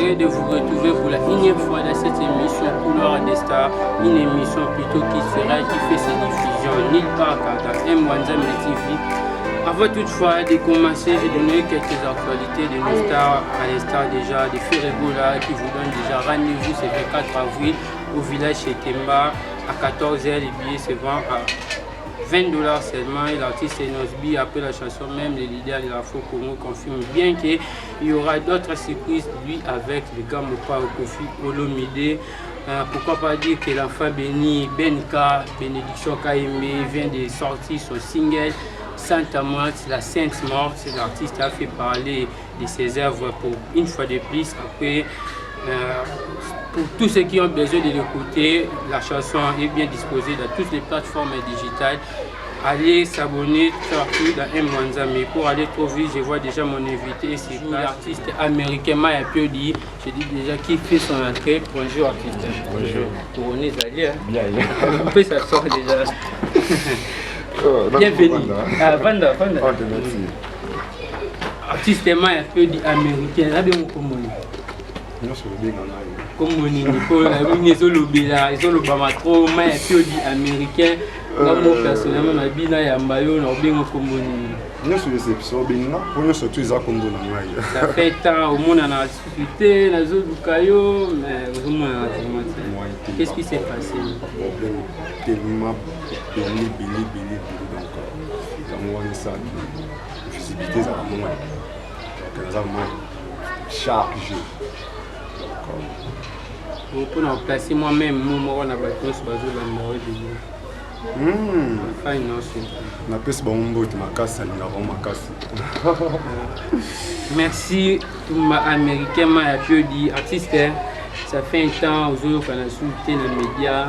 plaisir de vous retrouver pour la énième fois dans cette émission Couloir des Stars, une émission plutôt qui fait ses diffusions nulle part dans M1 TV. Avant toutefois de commencer, j'ai donné quelques actualités de nos stars, à l'instar déjà de Ferregola qui vous donne déjà rendez-vous ce 24 avril au village chez Kemba à 14h. Les billets se vendent à $20 seulement. Et l'artiste Enosbi, après la chanson, même les leaders de l'Afro Congo confirment bien qu'il y aura d'autres surprises, lui avec le gars Mopa Kofi Olomide. Pourquoi pas dire que l'enfant béni Benka, Bénédiction Kaimé, vient de sortir son single Santa Morte, la Sainte Morte. L'artiste a fait parler de ses œuvres pour une fois de plus. Après, pour tous ceux qui ont besoin de l'écouter, la chanson est bien disposée dans toutes les plateformes digitales. Allez s'abonner surtout dans M1. Mais pour aller trop vite, je vois déjà mon invité, c'est l'artiste américain Maya Piodi. Je dis déjà qui fait son entrée. Bonjour artiste. Bonjour. Couronné Zali. Bien. Un peu ça sort déjà. Bienvenue. Vanda. Merci. Artiste Maya Piodi américain. Là, bien comment comme on est sur le bamatro, Maya Piodi américain. Moi personnellement, ma vie là, Yambayo, on a bien comme nous sommes des épisodes, nous sommes tous à Congo. Ça fait temps au monde on a discuté, la zone du Caillou, mais vraiment qu'est-ce qui s'est passé? Tellement béni, donc on a ça, visibilité ça va moins. Donc ça moins chaque jour. Pour nous placer moi-même, moi on a battu sur bazou la merci tout ma américain Maya Piodi artiste. Ça fait un temps aux autres qu'on a soulevé dans les médias.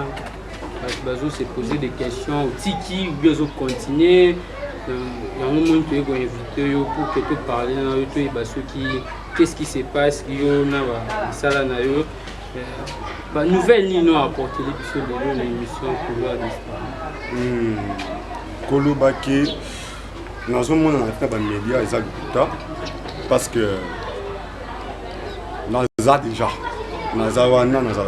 Bazo s'est posé des questions au Tiki, ou bien aux continuer. Il y a un moment où tu es invité pour que tu parles qu'est-ce qui se passe, il y a ça là. Nouvelle ligne à apporter l'épisode de l'émission Couloir des Stars. Kolobaki, nous avons des médias parce que nous avons déjà. Nous avons déjà. Nous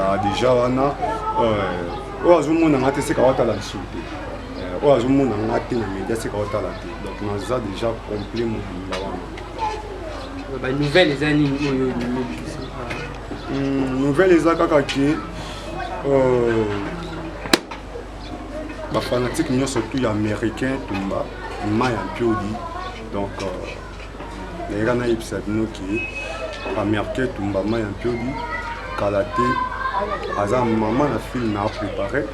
avons déjà complet. Nouvelle les années. Nouvelle les akakaki fanatique nous surtout américain Tumba Maya Piodi donc les gars na ipsadino qui américain Tumba Maya Piodi kalaté aza maman la film a préparé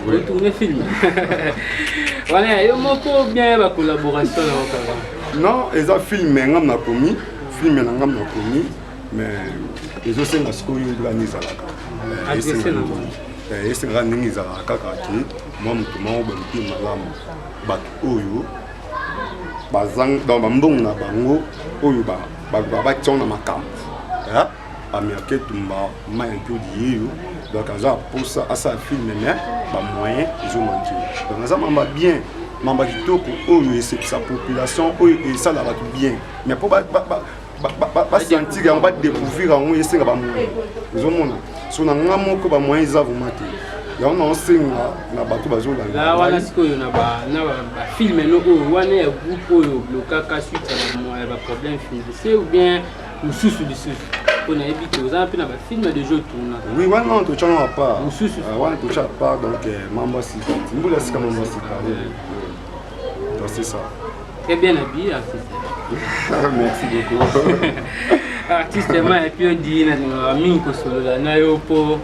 retourner film voilà yo moko bien la collaboration non ils ont filmé ngam na komi film na ngam na komi mais les autres sont ce qu'ils ont organisé là. Et c'est grand nini za kakaki moi mutumo bonki malamu bat oyo bazang dans bambong na bango oyo ba tshona makambo hein américain Tumba Maya Piodi donc ça pour ça à ça film mais ba moyen ils ont manqué donc ça m'a bien mamba kitoko oyo c'est sa population oyo et ça là va tout bien mais pour sentir on va découvrir on essaie ba moyen ils ont mon so na ngamoko ba moyen za vraiment ya on ensinga na bato bazola là wana sikoyo na ba film no o wana ya groupe oyo blokaka suite à ba problème financier ou bien mususu du sud on a évité aux un peu na ba film de jeu tourna oui wana on to chana pas mususu wana to chana pas donc mambo si mbula sika mambo si donc c'est ça très bien habillé artiste. Merci beaucoup. Artiste Maya Piodi na minko solo la na yo po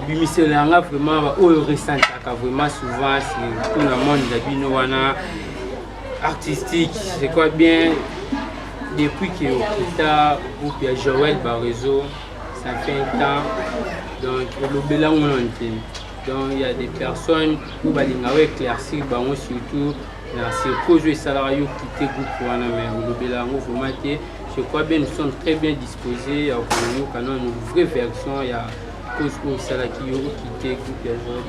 bimisela nga vraiment oyo récent vraiment souvent c'est tout le monde la bino wana artistique c'est quoi bien depuis que Okita groupe ya Joël Barezo ça fait un temps donc le belan on entend donc il y a des personnes où balinga éclaircir bango surtout c'est pour jouer salarié qui te groupe wana mais le belan vraiment je crois bien nous sommes très bien disposés à nous quand une vraie version il y a cause au salaki yo qui te groupe ya Joël.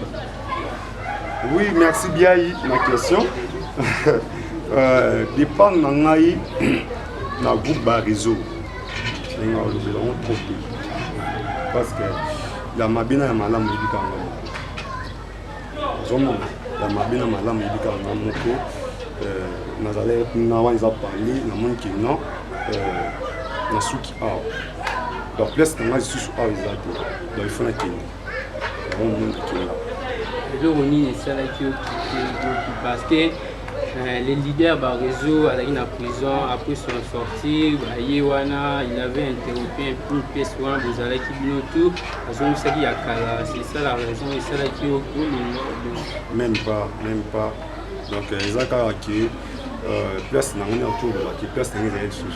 Oui, merci bien ma question. Dépend na ngai na groupe Barezo ndenge alobela ngo trop te parce que ya mabe na ya malamu yebika nga moko ozomona ya mabe na malamu yebika nga moko nazali kuna wana eza parle namoni ke non nasuki awa donc place na nga lisusu awa eza te donc il faut nakende yango moni nakenda eloko nini esalaki okite parce que les leaders du réseau à la prison après son sortie il avait interrompu une pièce vous allez qui tout c'est ça la raison et ça là qui même pas donc ezaka qui place na ngoni autour de la qui place na ngoni sous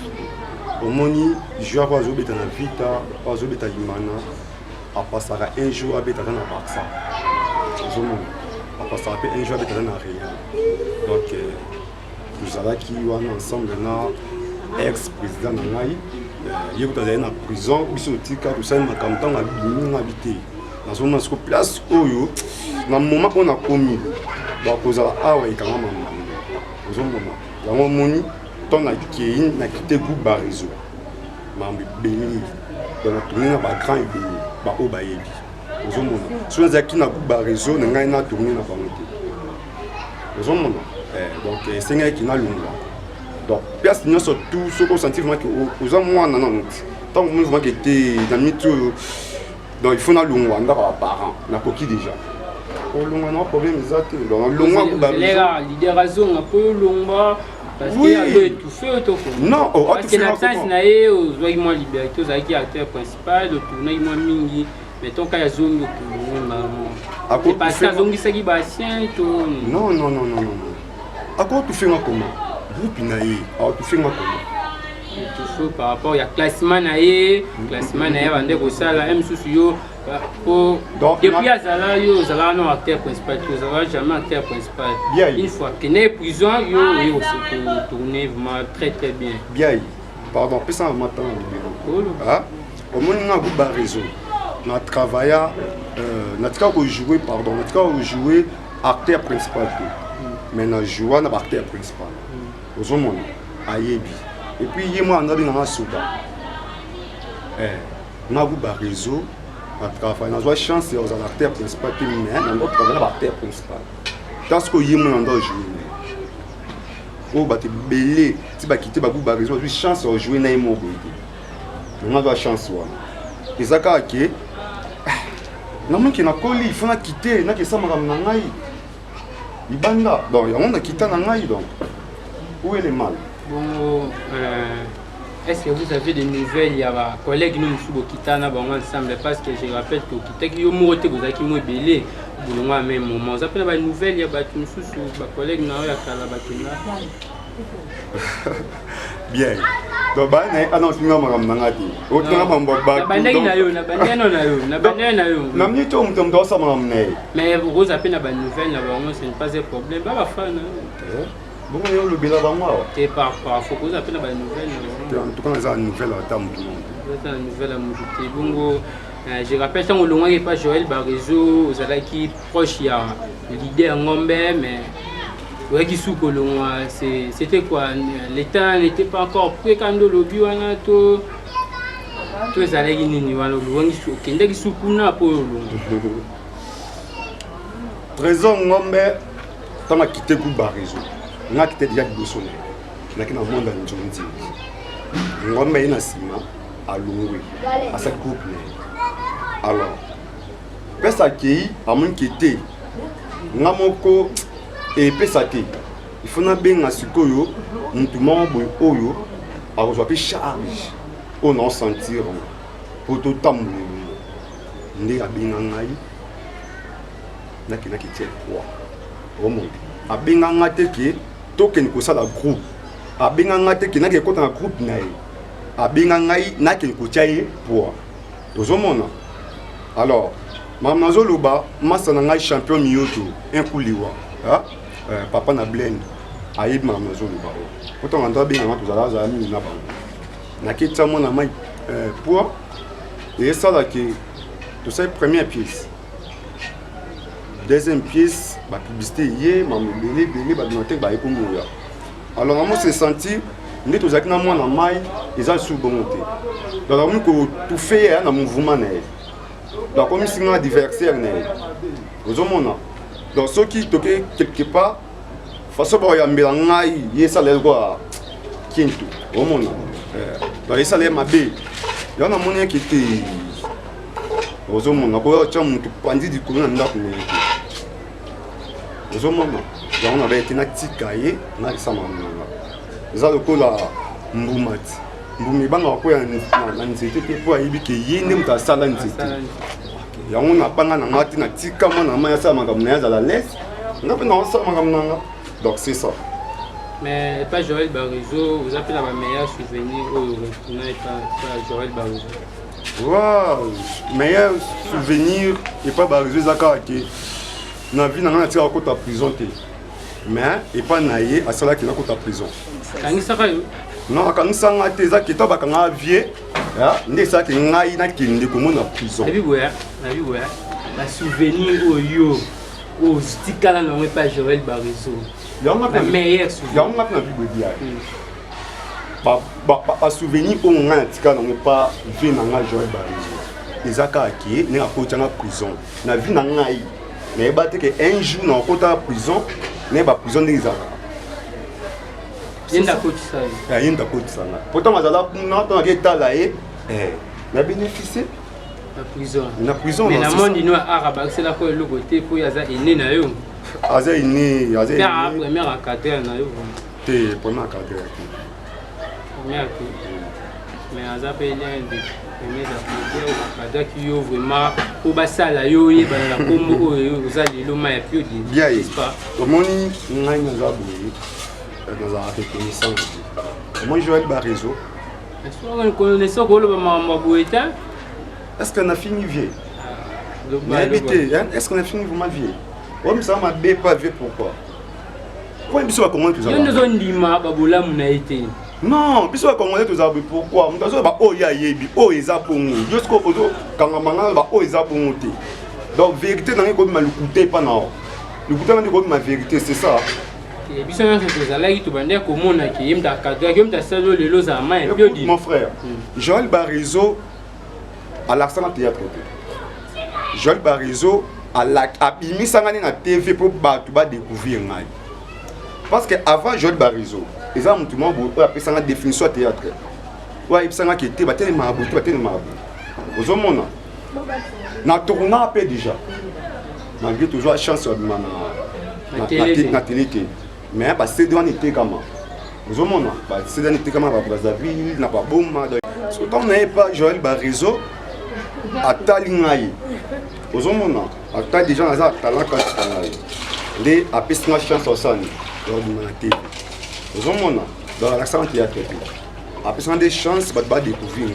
au moni joueur pas obeta na vita pas obeta imana a passera un jour abeta na Barça parce que un jour avec un Real. Donc nous allons qui ensemble na ex-président Nangaï. Il y a une prison, il y a tout ça, mais quand on a bien habité. Dans une place où dans le moment où on a commis, donc vous allez avoir quand même dans un moment. Dans un moment, on a quitté groupe Barizo. Mambi béni. Donc on a tourné dans le grand et béni, bah au baïbi. Si on a qui n'a pas de réseau, on a tourné dans la famille. Donc, c'est un qui n'a pas de donc, personne surtout ce qu'on sentit vraiment que aux hommes, non, tant que nous avons été dans le mythe, donc il faut na lungwa ndaka parents na koki déjà o lungwa na problème exact donc lungwa ku ba leader raison na po lungwa parce que a étouffé auto non o parce que na sens na e o zoi moi liberté zaki acteur principal de tourner moi mingi mais ton ka ya zongo to parce que zongi saki ba sien to non ako tu fais comment groupe na e a tu fais comment tout par rapport à classement naé bande ko sala même sous yo pour depuis azala yo zala non acteur principal tu zala jamais acteur principal une fois que né prison yo se tourner vraiment très bien pardon puis ça m'attend ah au moins on a beaucoup de réseau on a travaillé on a joué pardon on a joué acteur principal mais on a joué na acteur principal aux hommes ayebi. Et puis, il y a moi, on a bien un souba. On a un réseau, on a une chance aux acteurs principaux, mais on a un acteur principal. Parce que y a moi, on a joué. Oh, bah, tu es belé, tu vas quitter le réseau, tu as une chance de jouer dans le monde. On a une chance. Et ça, c'est que, il faut quitter, il faut quitter. Il banda, donc on a quitté Nangaï, donc où est le mal? Bon, est-ce que vous avez des nouvelles? Il y a un collègue nous qui est ensemble parce que je rappelle que qui est mort, vous avez qui est belé, vous avez même moment. Vous avez des nouvelles? Il y a un collègue qui est bien. Donc, annonce moi madame Nangati. Autant mais vous avez des nouvelles, ce n'est pas un problème. Bon, le bilan va moi. Et par faut que vous appelez la nouvelle. En tout cas, on a une nouvelle à terme tout le monde. Une nouvelle à m'ajouter. Bon, je rappelle que on n'est pas Joël Barizo, vous avez qui proche il y a le leader Ngombe, mais ouais qui sous Colombo, c'était quoi? L'État n'était pas encore prêt quand le lobby on a tout. Tous les allées qui n'y vont le loin qui n'est qui sous Kuna pour le. Trésor Ngombe, t'as quitté le Barizo. On a quitté déjà le sonné. On a quitté le monde dans le Jondi. On a mis un ciment à l'ouïe, à cette couple. Alors, pesa qui a mon quitté. On a mon co et pesa qui. Il faut na bien à ce que yo, nous tout monde oyo, à rejoindre charge. On en sentir pour tout temps. Ndi a bien ngai. Na qui tient quoi? Au monde. A bien ngai que token ko sala groupe abenga ngate ki na ke kota na groupe na ye abenga ngai na ke ko tchaye pour tozomona alors mam nazoloba masa na ngai champion miyoto un kuliwa ha papa na blend ayib mam nazoloba poto nganda benga ngatu zala za mi na ba na ke tsamo na mai pour et ça là que tout ça première pièce. Deuxième pièce, la publicité hier, ma belé, bah noté, bah écoute. Alors, on s'est senti, nde tozalaki na mwana mai eza lisusu bongo te donc akomi kotufe ye na mouvement na ye donc akomisi nga adversaire na ye ozomona donc soki toke quelque part façon bakoyambela ngai ye esala ekwa kintu omona donc esala ye mabe yango namoni yeke te ozomona koyotya motu pandi likolo na ndako na ye te ozomona yango na baye te natika ye nakisama nanga eza lokola mbuma ti mbuma ebangaka koya na nzete te mpo ayebi ke ye nde moto asala nzete yango napanga na nga te natika mwana mai asala makambo na ye azala lese nga mpe naosala makambo na nga donc c'est ça. Mais pas Joël Barizo, vous appelez ma meilleure souvenir au retournant et pas Joël Barizo. Wow, meilleur souvenir et pas Barizo Zaka qui na vie na tiré à côté de prison mais et pas naïe à cela qui na côté de prison. Kanisa kayo? Non, kanisa ngate za qui toba kanga vie, ya, ndé ça qui ngai na qui ndé comme na prison. Na biboya, la souvenir au yo, au stikala non pas Joël Barizo. La meilleure souvenir. Yango na bibo dia. Ba souvenir au nga tika non pas vie na nga Joël Barizo. Ezaka qui ne akota na prison. Na vie na ngai. Mais ba te que un jour na akota prison, ne ba prison de Izaka. Yenda koti ça. Yenda koti ça. Pourtant mazala na to na tala na bénéficier la prison. Na prison. Mais na monde no arabe c'est là ko le côté pour yaza ene na yo. Aza ini, aza ini. Première cadre na yo. Te première cadre. Première que mais aza pe lien de premier cadre qui yo vraiment pour basala yo ye ba la kombo oyo ozali lo ma ya pio di. Bien. Omoni ngai na za boye. Dans la reconnaissance. Moi Joël Barizo. Est-ce qu'on connaît ça ko lo ba ma boeta? Est-ce qu'on a fini vieux? Est-ce qu'on a fini vraiment vieux? On me semble pas vieux pourquoi? Pourquoi biso comment tout ça? Yo nzo ndima babola muna été. Non, biso comment tout ça pourquoi? Mutazo ba o ya yebi, o eza pongo. Jusqu'au ozo kanga manga ba o eza pongo te. Donc vérité na ko ma lukuté pas na. Lukuté na ko ma vérité, c'est ça. Et biso na c'est ça là qui to bande ko mona ki yimda cadre, yimda salo lelo za ma et puis dit. Mon frère, Joël Barizo à l'accent théâtre. Joël Barizo à bimisanga na TV pour batu ba découvrir ngai. Parce que avant Joël Barizo, ils ont tout le monde appelé ça la définition théâtre. Ouais, ils sanga qui était batté marabout, batté marabout. Aux hommes na tourna peu déjà. Malgré toujours la chance de na télé. Mais parce que devant était comment. Aux hommes bah c'est dans était comment à Brazzaville, na pas Boma. Surtout on n'avait pas Joël Barizo à Talingaï. Aux hommes à ta déjà dans un talent quand les appels na chance au sang. Aux hommes dans l'accent théâtre. Après ça des chances ba découvrir.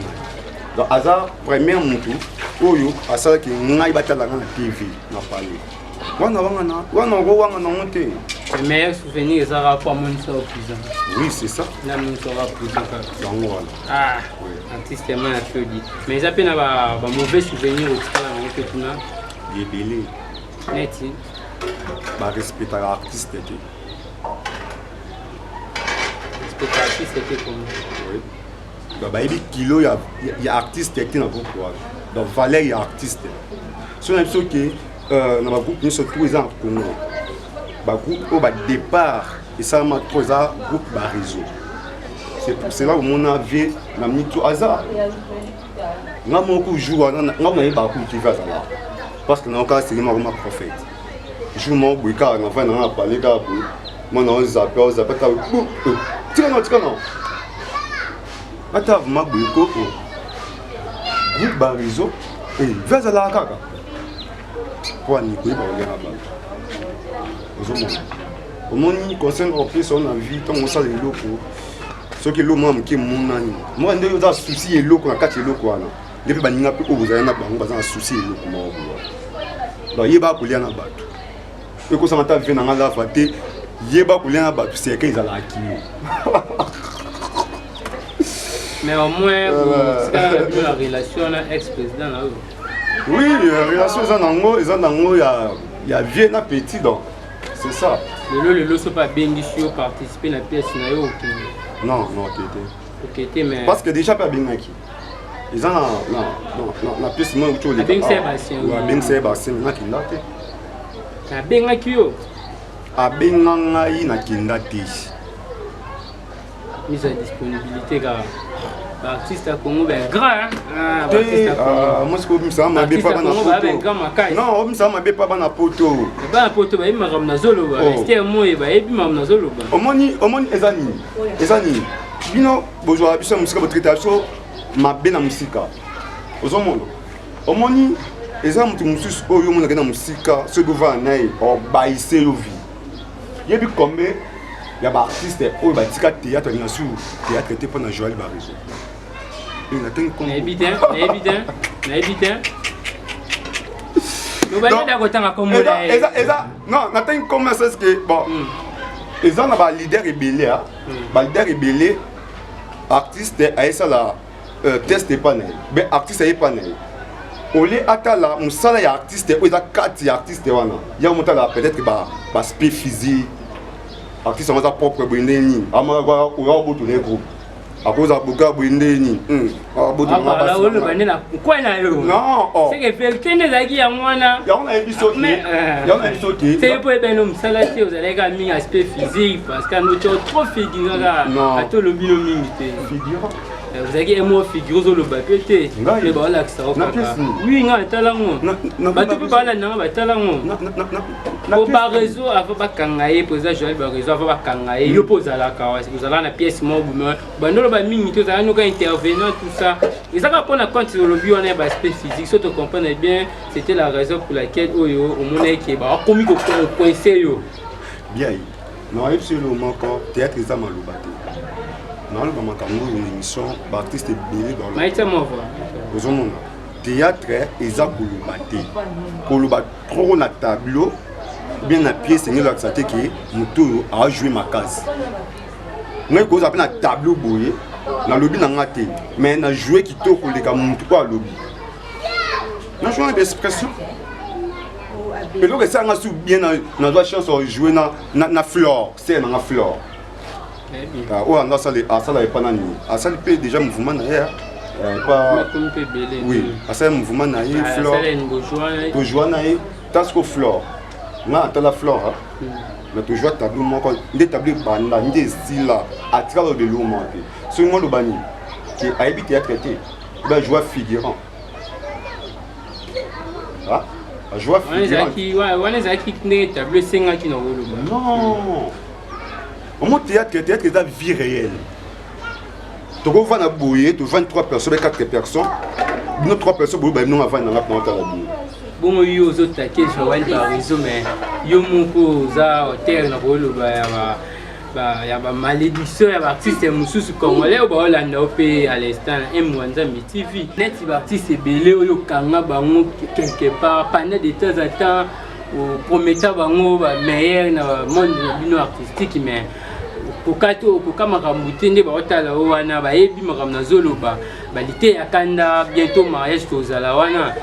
Donc hasard premier mutu oyo asala ki ngai batala na TV na parler. Wana na monter. Le meilleur souvenir c'est rapport à mon sort prison. Oui, c'est ça. Na mon sort prison. Donc voilà. Ah, artistement applaudi. Mais ça peut avoir un mauvais souvenir au stade en fait tout là. Il est belé. Neti. Ba respecter l'artiste était. Respecter l'artiste était comme. Oui. Bah il kilo ya artiste était na groupe quoi. Donc valeur ya artiste. So na biso que na ba groupe ni surtout ils en Congo. Ba groupe au départ et ça m'a trouvé ça groupe Barizo. C'est pour cela que mon avis na mito hasard. Nga moko jour nga na ba ku qui va là. Parce que na ka c'est moi comme prophète. Jour mon buika na va na parler ka bu. Moi na zapper ka tika non. Ata vraiment buiko groupe Barizo et va la kaka. Pour ni ko ba ole na ba. Au moni concerne en plus on a vie tant on ça les locaux ce que l'homme am ki monani moi ndé yo za souci et loko na kati loko wana depuis ba ninga pe ko bozana na bango baza souci et loko mo bo donc yeba ko lia na bato e ko sa mata vie na ngala faté yeba ko lia na bato c'est que ils ala akimi mais au moins c'est la relation na ex-président là. Oui, relation ils ont nango ya vie na petit donc c'est ça. Le so pas bien d'ici participer na pièce na yo. Non, ok, mais parce que déjà pas bien qui. Ils ont la pièce moi où tu les bien Sébastien. Ouais, bien Sébastien na kindate. Na bien qui yo. A bien ngai na kindate. Mise à disponibilité gars. Artiste à Congo ben grand hein. Artiste à Congo. Moi ce que ça m'a bé pas na photo. Non, ça m'a bé pas na photo. Ba photo ba ima ramna zolo ba. C'était moi ba ebi mamna zolo ba. Omoni ezani. Bino bozwa biso musika ba traiter so mabe na musika. Ozomona. Omoni eza mutu mususu oyo mona na musika so bova nae o baise yo vi. Yebi kombe ya ba artiste oyo ba tika théâtre na su théâtre était pour na Joël Barizo. Il a tenu compte. Évident. Nous va aller à tanga comme non, na tenu comme ça c'est que bon. Ils ont ba leader rebelle ba leader rebelle artiste aisa la test panel. Ben artiste est panel. Olé atala musala ya artiste oyo za 4 artiste wana. Ya motala peut-être ba aspect physique. Artiste on va propre bindeni amara kwa oya boto le groupe akoza boka bindeni boto na ba olo banena kwa na yo non c'est que fait tene zaki ya mwana ya on a ebiso ki c'est pour ben nous salati aux alega mi aspect physique parce que nous trop figurant à tout le bino mimité figurant vous avez un mot figurant le bapété le ba la ça oui nga talango ba tu peux parler na ba talango pour ba réseau avant ba kangaye poser Joël ba réseau avant ba kangaye yo poser la kawa vous allez na pièce mo ba ndolo ba mingi to za nous ka intervenant tout ça et ça va prendre en compte le bio on est ba aspect physique so tu comprends bien c'était la raison pour laquelle oyo au monde qui ba komi ko coincer yo bien non et sur le manquant théâtre ça malobate non le makambo une émission artiste belé dans le maïta mo va ozomona théâtre eza koloba trop na tableau bien na pièce ngelo akisate ki mutu a jouer ma case ngai ko za na tableau boye na lobi na ngate mais na jouer kitoko leka mutu ko lobi na jouer d'expression mais le ça nga sou bien na doit chance de jouer na flore c'est na flore oh on a ça est pas nani à ça le déjà mouvement na pas oui à ça mouvement na flore to jouer na tasco flore na ta la flore mais to jouer tableau moko ndé tableau banda ndé style à travers de l'eau monté ce monde le bani qui a habité à traiter ben joueur figurant ah joueur figurant on les a qui né tableau 5 qui na wolo non au moins théâtre est la vie réelle. Tu vas à Bouyer, tu 23 personnes, 4 personnes. Nous 3 personnes, nous avons dans la plante à la boue. Bon, il y a aux autres taquets, je vois par réseau, mais il y a mon cause à terre, il y a malédiction, il y a artiste Moussous congolais, au Hollande, au pays à l'instant, M1 TV. Net, il artiste belé, au Kanga, quelque part, pendant de temps en temps, au prometteur, meilleur dans le monde artistique, mais. Pokato makamutende ba otala wana ba yebi makamna zoloba ba lité ya kanda bientôt mariage tozala wana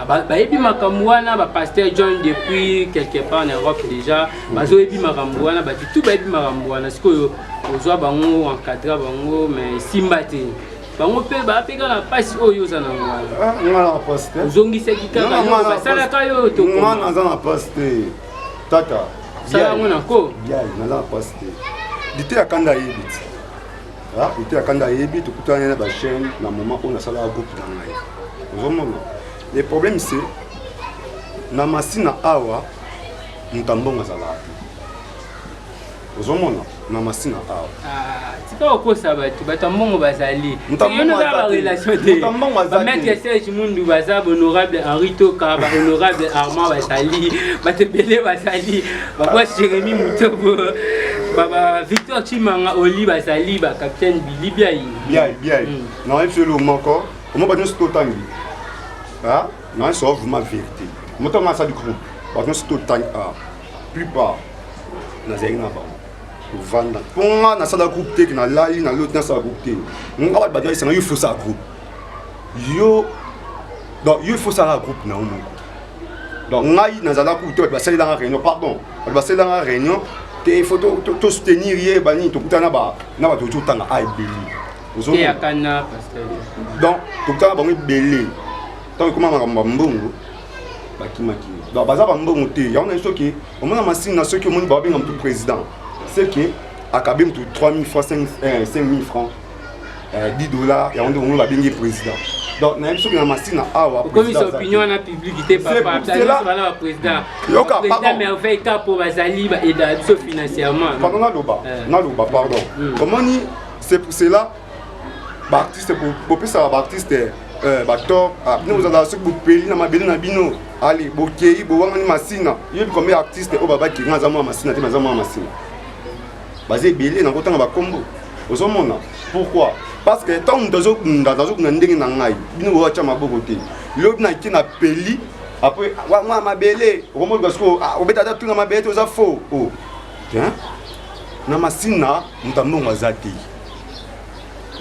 ba yebi makamu wana ba pasteur John depuis quelque part en Europe déjà bazo yebi makamu wana ba tout ba yebi makamu wana siko ozwa bango encadrer bango mais simbate bango pe ba peka na passe oyo za na ngwana ngwana pasteur ozongisa kikaka ba sala kayo to ngwana za na pasteur tata sala ngona ko bien na la pasteur Dité à Kanda Yébit. Dité à Kanda Yébit, tout le temps, chaîne, dans le moment où on a salé à groupe dans la. Le problème c'est, na masina awa, nous t'embons à salade. Na masina awa. C'est pas quoi ça va, tu vas t'embons au basali. Nous t'embons à la relation de. Maître Serge Mundu Bazab, honorable Henri Toka, honorable Armand Basali, Batebele Basali, Baba Jérémy Moutobo. Baba Victor Chimanga Oli Basali ba capitaine Billy bien non il fait le manco comment pas nous tout temps ah non c'est vraiment vérité moi tant ça du groupe pas nous tout temps ah plupart na zengna ba vanda ponga na sala groupe te na lali na l'autre na sala groupe te on va ba dans il faut ça groupe yo donc il faut ça groupe na donc ngai na sala groupe te ba sala dans réunion pardon ba sala dans réunion il faut tout soutenir hier bani tout na ba tout tanga ai belé et akana donc tout tanga ba belé tant que comment mbongo bakimaki donc baza ba mbongo te ya on a soki au moins machine na soki au monde ba bien comme tout président c'est que akabim tout 3000 francs 5000 francs $10 et on va bien président. Donc na soki na machine awa comme sa opinion na publicité papa c'est là le président. Président mais fait cas pour bazali ba aider financièrement. Pardon na loba pardon. Comment ni c'est pour cela ba artiste pour plus ça ba artiste bato nous allons se couper na mabeli na bino allez bokei bo wanga ni machine yo comme artiste o baba ki ngaza mo machine te maza mo machine basé belé na kotanga ba kombo ozomona pourquoi parce que tant dozo na ndenge na ngai bino wa cha maboko te lo na ki na peli après wa mabele o mo gasko o beta ta tuna mabele to za faux oh tiens na machine na mutambo ngazati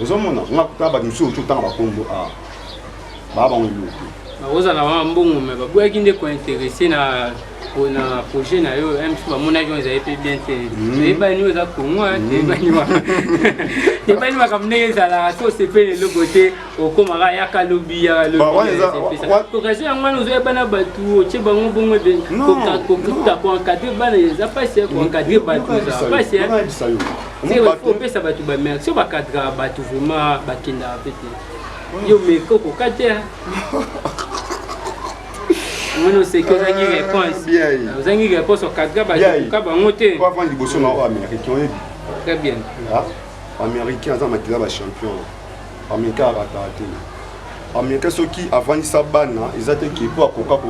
ozomona ngakutaba ba miso to tanga ba kombo baba on lu oza na mbongo mais ba boya kinde ko intéressé na projet na yo même si ba mona jo za epé bien te et ba ni oza kongo te ba ni ma comme ne za la so se fait le côté au komara ya kalobi ya le ko raison ya ngwana ozo ba na batu o che bango bongo de ko ta ko encadrer ba na za pas c'est ko encadrer batu ça pas c'est c'est faut pesa batu ba merci ba cadre batu vraiment ba kinda peut-être yo me koko katia on sait que vous avez réponse vous avez réponse au cadre ba bangote quoi avant liboso na américain très bien américain za makila ba champion américain ratate américain ceux qui avant ça bana ils étaient qui pour koka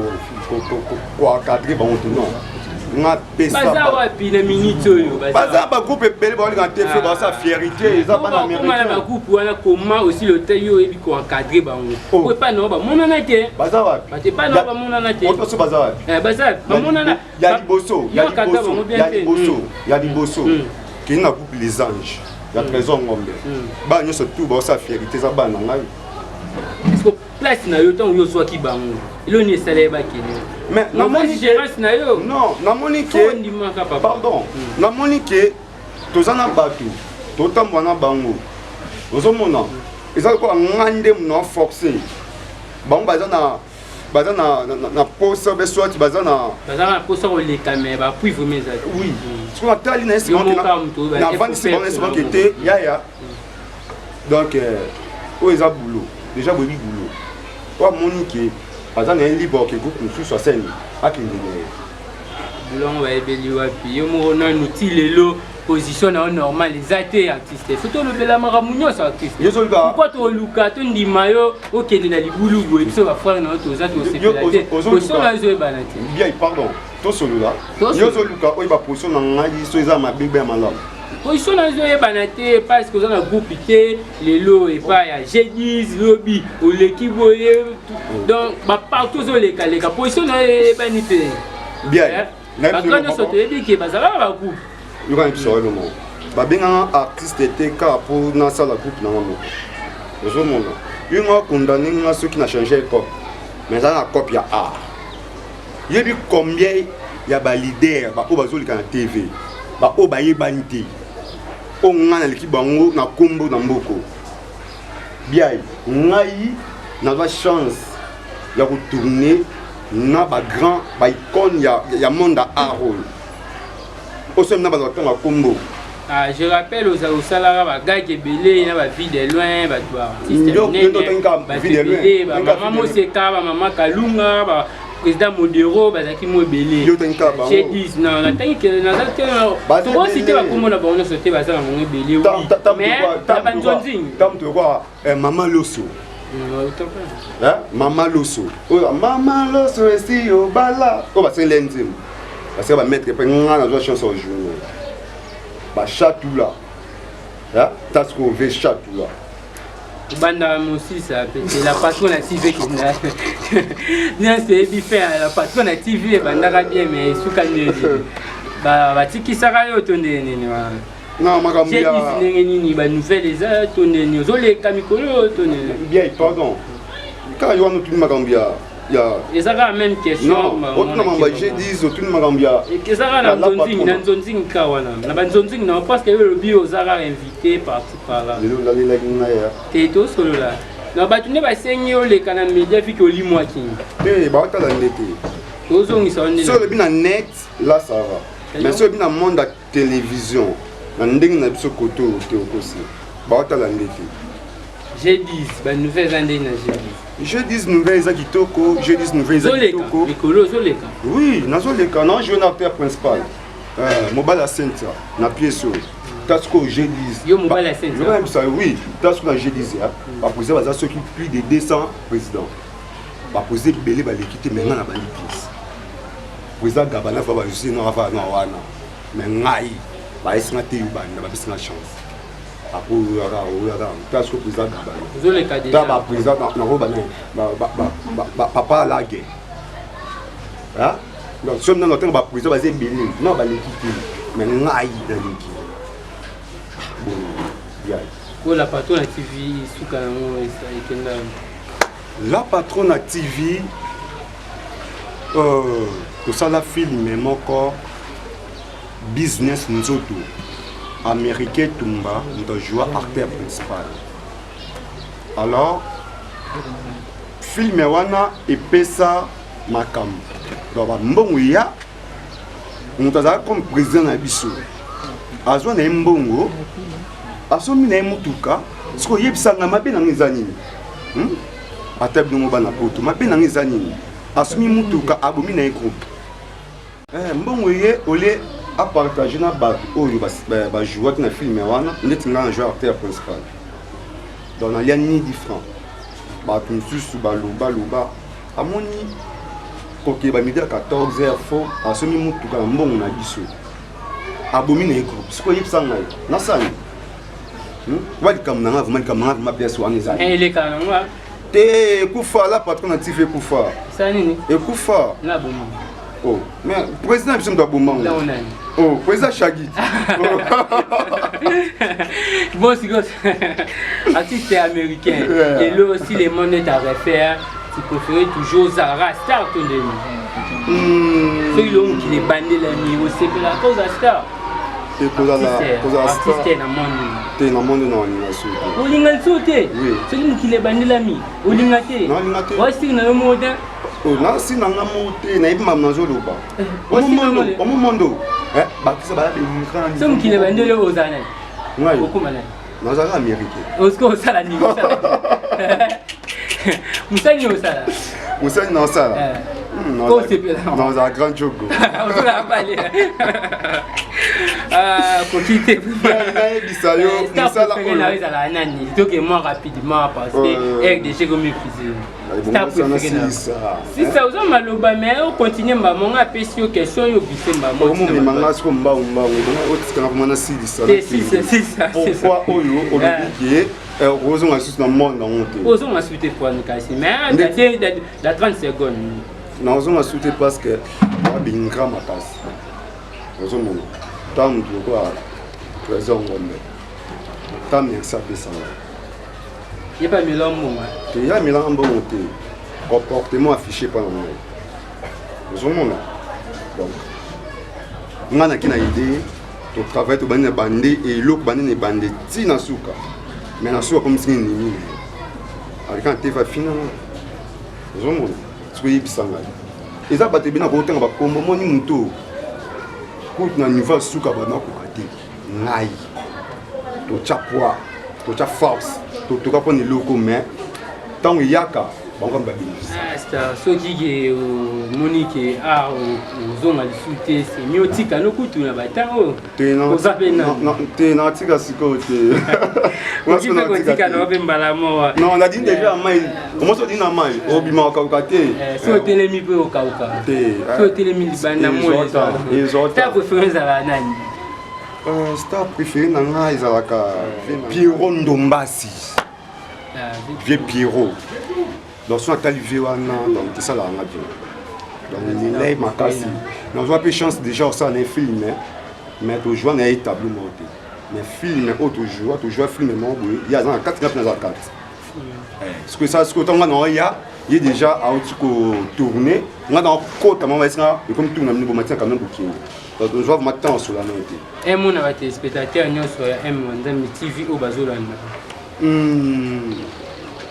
ko cadrer bangote non nga pesa baza wapi na minute oyo baza ba groupe ebele ba linga te ba sa fierté eza ba na américain ba groupe wana comment aussi le tayo ebi ko encadrer bango ko pas non ba monana te baza wapi ba te pas non ba monana te on so baza wapi baza ba monana ya liboso qui na groupe les anges ya trésor ngombe ba nyo surtout ba sa fierté za ba na ngai est-ce que place na yo tant yo so ki bango ilo ni salaire ba kene mais na gérance na yo non na monique pardon na monique tozana batu totambo na bango ozomona ezali ko ngande mno forcer bango baza na posa be soit baza na posa o le caméra puis vous mes amis oui ce qu'on attend na c'est na vendre c'est bon qui était ya donc o eza boulot déjà boulot toi monique Azan est libre que groupe nous sur scène à qui nous long va ebeli wapi yo mo na outil lelo position na normal les artistes photo le bela maramunyo sa artiste pourquoi to luka to ndima yo okende na libulu boye biso ba frère na to za to se pelate position na zo banati bien pardon to solo là yo zo luka o ba position na ngai so eza mabebe ya malamu position na zo banate parce que on a groupe té lelo et pas ya G10 lobby ou l'équipe donc ba partout zo les calés position na banité bien ba quand on saute dit que bazala ba groupe yo quand tu le mot ba benga artiste était ka pour na sala groupe na mo zo mona yo nga condamné nga ceux qui n'a changé quoi mais ça na copie ya art yebi combien ya ba leader ba o bazo lika na TV ba o ba yebanité o ngana l'équipe bango na kombo na mboko bien ngai na va chance ya ko tourner na ba grand ba icône ya monde art au sein na ba na kombo je rappelle aux salaires ba gars qui belé na ba vie de loin ba toi artiste ba maman Moseka ba maman Kalunga ba président Modero bazaki mo belé j'ai dit non na tangi que na za que to cité ba komo na ba on sauter ba za na mo belé oui mais ba nzonzi tam to quoi maman Loso maman Loso maman Loso esi o bala o ba c'est l'enzim parce que ba mettre pe ngana zo chanson au jour ba chatou là tas ko ve chatou là banda aussi ça c'est la patron la TV qui n'a bien c'est faire la patron la TV banda bien mais soukande ba tiki sara yo tonde nini wa non makambia j'ai dit nini ba nouvelle les tonde ni zo les kamikolo tonde bien pardon quand yo nous tout makambia Et ça la même question. Non, j'ai dit aucune magambia. Et que ça la zonzing kawana. La banzonzing non parce que le bio Zara invité parti par là. T'es tout solo là. Non, bah tu n'es pas saigné les canaux médias vu que li moi qui. Eh, bah t'as la nette. Ozong ils sont nés. Sur le bien net, là ça va. Mais sur le bien monde de télévision, on ndeng na biso koto te okosi. Bah t'as la nette. J'ai dit, bah nouvelles années na je dis nouvelles à Kitoko, je dis nouvelles à Kitoko. Oui, nazoleka, non, je suis un acteur principal. Mobile à Centre, na pièce. Parce que je dis. Yo Mobile à Centre. Oui, parce que je dis, va poser ceux qui plus de 200 présidents. Va poser belé va l'équité maintenant na bani pièce. Président Gabana va ba juste non va non wana. Mais ngai, ba esna te yuba na ba bisna chance. Après, parce que le président Gabana, papa la guerre. Donc, si on a le temps, le président va dire non, va l'équiper. Mais non, il va l'équiper. La patronne à TV, la patronne à TV, tout ça, la film, mais encore business, nous autres. Américain Tumba, nous jouer acteur principal. Alors, film wana epesa makam. Donc mbongo ya nous avons comme président na biso. Azwa na mbongo, asomi na mutuka, siko yebisanga mabe na ngizani. Atab no bana poto, mabe na ngizani. Asomi mutuka abomi na groupe. Mbongo ye ole à partager na ba oyo ba jouer na film wana ndeti nga joueur acteur principal dans la ligne différent ba tunsusu ba loba amoni koke ba midi à 14h fo asomi mutuka na mbongo na biso abomi na groupe siko yipsa ngai na sani wali kam na vraiment kam na ma pièce wana za les kananga te kufa la patron na tif kufa sani e kufa na bomo. Oh, mais le président est un bon là on a. Oh, président Chagui. Bon, c'est artiste américain. Et là aussi, les monnaies à refaire. Tu préfères toujours Zara Star tout de même. Ceux qui les bandés la nuit, c'est que la cause à Star. C'est cause à la artiste dans le monde. T'es dans le monde non animation. Au lingal sauté. Celui qui les bandés la nuit. Au lingaté. Non lingaté. Ouais, c'est dans le monde. Oh, là, si on a monté, on a eu maman Zoloba. Au moment où, Bakisa va aller. Ceux qui les vendent aux années. Oui. Beaucoup malade. Dans un américain. Au score, ça la nuit. Moussa n'y a pas ça. Moussa n'y a pas ça. Dans un grand jogo. On l'a parlé. Pour quitter. Moussa la nani. Il faut que moi rapidement parce que avec des choses méprisées. Si ça vous a mal au bas, mais on continue à m'en question question au bifé maman. Pourquoi Rosons a su dans le monde. Rosons a souhaité pour nous casser, mais la 30 secondes. Non, Rosons a souhaité parce que une grande passe. Rosons, tant de quoi, trésor, tant de ça, ça. Il n'y a pas de mélange. Il y a un mélange bon comportement affiché par le monde. Nous sommes là. Donc, on a une idée, on travaille sur les bandés et l'autre bandé est bandé. Si on a souka, mais on a souka comme si on est ennemi. Alors quand tu vas finir, nous sommes là. Soyez bien là. Et ça, tu bien à côté, on va comme mon muto. Quand on a une fois souka, on va côté. Naï. Tu as poids, tu as force. Tu as pas de locaux, mais tant qu'il y a qu'à, on va bien. C'est ce qui est Monique et Art, aux hommes à discuter, c'est mieux que nous coûtons la bataille. Tu es non, tu es non, tu es si côté. On a dit déjà, comment ça dit na mai? Obima au Kaukate. Sur le télémi peu au Kauka. Sur le télémi Libana, moi, ta préférence à la nani. Star préféré nanga ezalaka Pierrot Ndombasi. Vieux Pierrot. Donc son atelier wana donc c'est ça la radio. Donc il est makasi. Nous avons peu chance déjà ça dans film mais tu joues dans un tableau monté. Mais film autre joueur film mon il y a dans 4 dans 4. Ce que ça ce que on a il y a il est déjà à tourner. On a dans le côté, et comme tout le monde, on quand même beaucoup. Donc, on doit maintenant sur la note. Et mon avaté spectateur, nous sommes M1 TV au Bazolanda.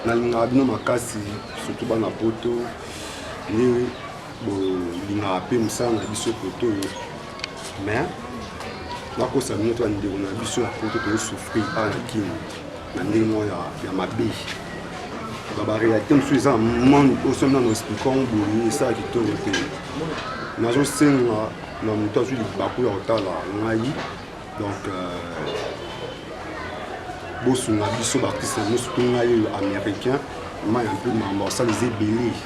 Na bino makasi surtout bana poto ni bo linga pe musanga biso poto mais na ko sa minute ande on a biso la poto to souffrir à la kini na ndimo ya mabe ba réalité monsieur ça monde au sommet dans expliquant bo ça qui to te na jo senga na muto ju ba ko ya otala ngai donc bosso na biso artiste nous surtout ngai américain mais un peu mambo ça les ébélés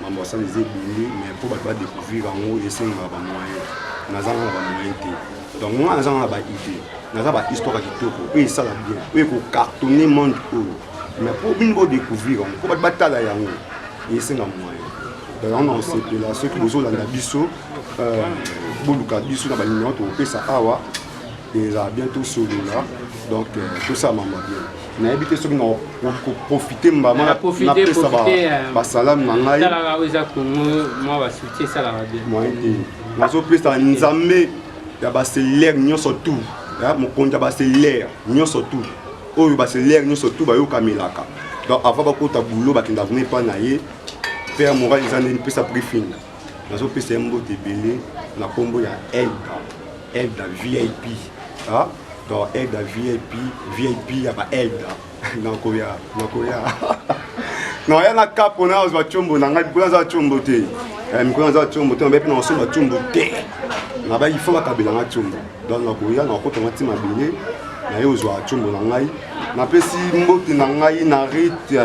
mambo ça les ébélés mais pour ba découvrir en haut et c'est ba moyen nazanga ba moyen té donc moi nazanga ba idée nazanga ba histoire qui toko et ça la bien et ko cartonner monde mais pour une bonne découvrir on pour ba tala yango et c'est na moyen donc on sait que là ceux qui bozo la biso boluka biso na ba numéro to pe ça awa et là bientôt solo là donc tout ça m'a bien na habité ceux qui n'ont profité maman na profiter ba salam na ngai la oza Congo moi va soutien ça la bien moi na zo plus ça nzambe ya ba célèbre nyonso tout ya mo konja ba célèbre nyonso tout oyo ba célèbre nyonso tout ba yo kamelaka donc avant ba kota boulot ba kinda venir pas na ye père moral ils en une peu ça briefing na zo plus c'est mbote belé na kombo ya Elda VIP ah donc Elda VIP ya ba Elda na Korea non ya na kapo na os ba chombo na ngai kuna za chombo te mikona za chombo te mbepe na so ba chombo te na ba il faut ba kabela na chombo donc na Korea na ko to mati mabele na yo zo chombo na ngai na pesi mbote na ngai na rite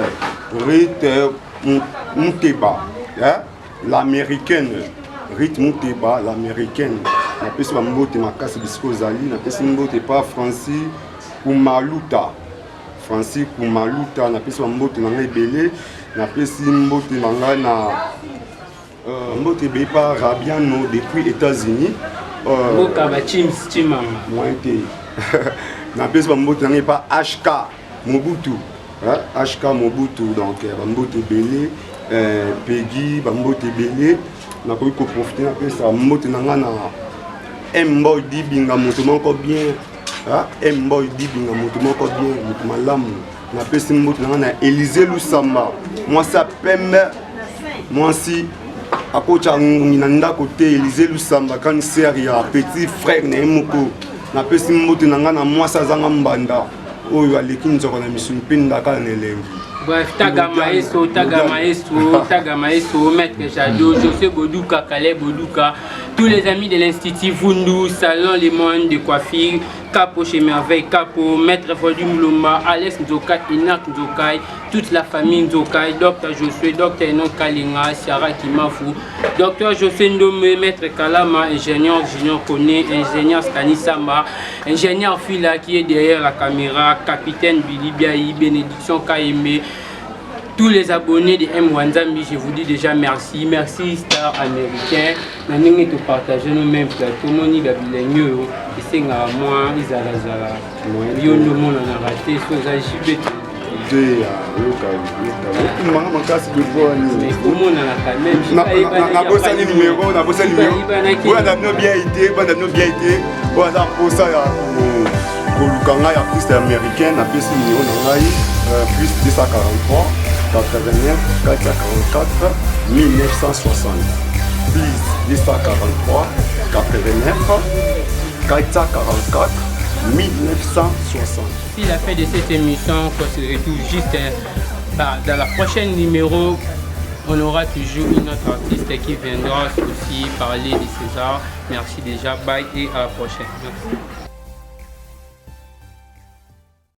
Muteba l'américaine Rite Muteba l'américaine na pesi ba mbote makasi bisiko zali na pesi mbote pa Francis Kumaluta na pesi ba mbote na ngai belé na pesi mbote na ngai na mbote be pa Rabiano depuis États-Unis mboka ba chimama moite na pesi ba mbote na ngai pa HK Mobutu donc ba mbote belé Peggy ba mbote belé na ko profiter na pesi ba mbote na ngai na Mboy Dibinga moto moko bien Mboy Dibinga moto moko bien moto malamu na pesi moto na Élysée Lusamba moi ça pembe moi si à côté na ndako te Élysée Lusamba quand ya petit frère na moko na pesi moto na moi ça zanga mbanda oyo aleki nzoko na mission pinda ka na elengi. Bref, taga maestro, Maître Jado, José Bodouka, Caleb Bodouka, tous les amis de l'Institut Vundu, Salon Les Mondes de Coiffure, Capo chez Merveille, Capo, Maître Foldu Moulomba, Alex Nzokai, Inak Nzokai, toute la famille Nzokai, Dr Josué, Dr Enon Kalinga, Sarah Kimafou, Dr José Ndomé, Maître Kalama, ingénieur Junior Kone, ingénieur Stanisamba, ingénieur Fila qui est derrière la caméra, capitaine Billy Biaï, Bénédiction Kaime, tous les abonnés de M1 Zambi, je vous dis déjà merci. Merci Star américain. Nous avons partagé nos mêmes plateaux. Moni Gabilagno, et c'est moi, Isala Zala. Yo no monde on a raté, Soza JB. Mais comment on a quand même na bossa numéro on a bien été on a pour ça pour Lukanga artiste américain na pesi numéro na ngai plus 243 89 444 1960 plus 243 89 444 1960. Si la fin de cette émission, on se retrouve juste dans la prochaine numéro. On aura toujours une autre artiste qui viendra aussi parler de César. Merci déjà, bye et à la prochaine. Merci.